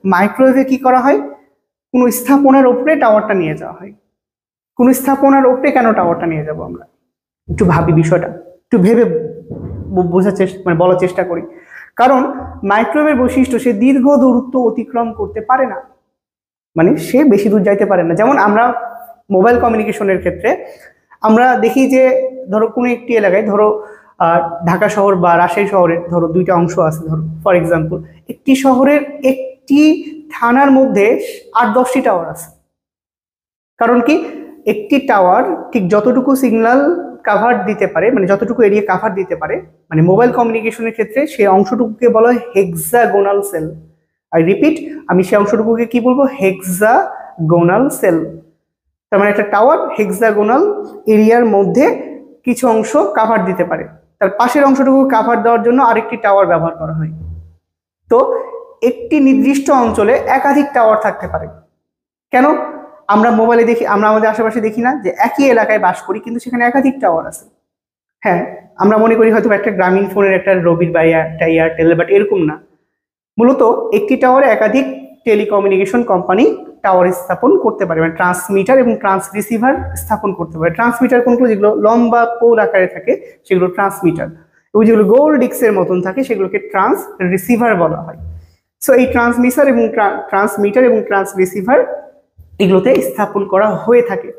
মাইক্রোওয়েভে কি করা হয়, কোনো স্থাপনার উপরে টাওয়ারটা নিয়ে যাওয়া হয়। কোন স্থাপনার উপরে কেন টাওয়ারটা নিয়ে যাব আমরা, একটু ভাবি বিষয়টা, একটু ভেবে বোঝার চেষ্টা মানে বলার চেষ্টা করি। কারণ মাইক্রোওয়েভের বৈশিষ্ট্য সে দীর্ঘ দূরত্ব অতিক্রম করতে পারে না, মানে সে বেশি দূর যাইতে পারে না। যেমন আমরা মোবাইল কমিউনিকেশনের ক্ষেত্রে আমরা দেখি যে ধরো কোনো একটি এলাকায়, ধরো ঢাকা শহর বা রাজশাহী শহরের ধরো দুইটা অংশ আছে, ধরো ফর এক্সাম্পল একটি শহরের একটি থানার মধ্যে 8-10টি টাওয়ার আছে। কারণ কি, একটি টাওয়ার ঠিক যতটুকু সিগন্যাল কাভার দিতে পারে, মানে যতটুকু এরিয়া কাভার দিতে পারে, মানে মোবাইল কমিউনিকেশনের ক্ষেত্রে সেই অংশটুকুকে বলা হয় হেক্সাগোনাল সেল। আই রিপিট, আমি সেই অংশটুকুকে কি বলবো, হেক্সাগোনাল সেল। তার মানে একটা টাওয়ার হেক্সাগোনাল এরিয়ার মধ্যে কিছু অংশ কাভার দিতে পারে, তার পাশের অংশটুকু কাভার দেওয়ার জন্য আরেকটি টাওয়ার ব্যবহার করা হয়। তো একটি নির্দিষ্ট অঞ্চলে একাধিক টাওয়ার থাকতে পারে। কেন, আমরা মোবাইলে দেখি, আমরা আমাদের আশেপাশে দেখি না যে একই এলাকায় বাস করি কিন্তু সেখানে একাধিক টাওয়ার আছে। হ্যাঁ, আমরা মনে করি হয়তো একটা গ্রামীণ ফোনের একটা রবির বা একটা এয়ারটেল, বাট এরকম না। মূলত একটি টাওয়ারে একাধিক টেলিকমিউনিকেশন কোম্পানি টাওয়ার স্থাপন করতে পারে, মানে ট্রান্সমিটার এবং ট্রান্সরিসিভার স্থাপন করতে পারে। ট্রান্সমিটার কোনগুলো, যেগুলো লম্বা পোল আকারে থাকে সেগুলো ট্রান্সমিটার, এবং যেগুলো গোল ডিস্কের মতন থাকে সেগুলোকে ট্রান্স রিসিভার বলা হয়। সো এই ট্রান্সমিটার এবং ট্রান্সরিসিভার এগুলোতে স্থাপন করা হয়ে থাকে।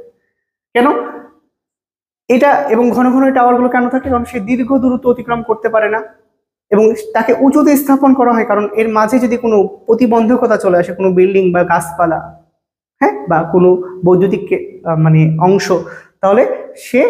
কেন এটা, এবং ঘন ঘন টাওয়ারগুলো কেন থাকে, কারণ সে দীর্ঘ দূরত্ব অতিক্রম করতে পারে না, এবং তাকে উঁচুতে স্থাপন করা হয় কারণ এর মাঝে যদি কোনো প্রতিবন্ধকতা চলে আসে, কোনো বিল্ডিং বা গাছপালা, হ্যাঁ, বা কোনো বৈদ্যুতিক মানে অংশ, তাহলে সে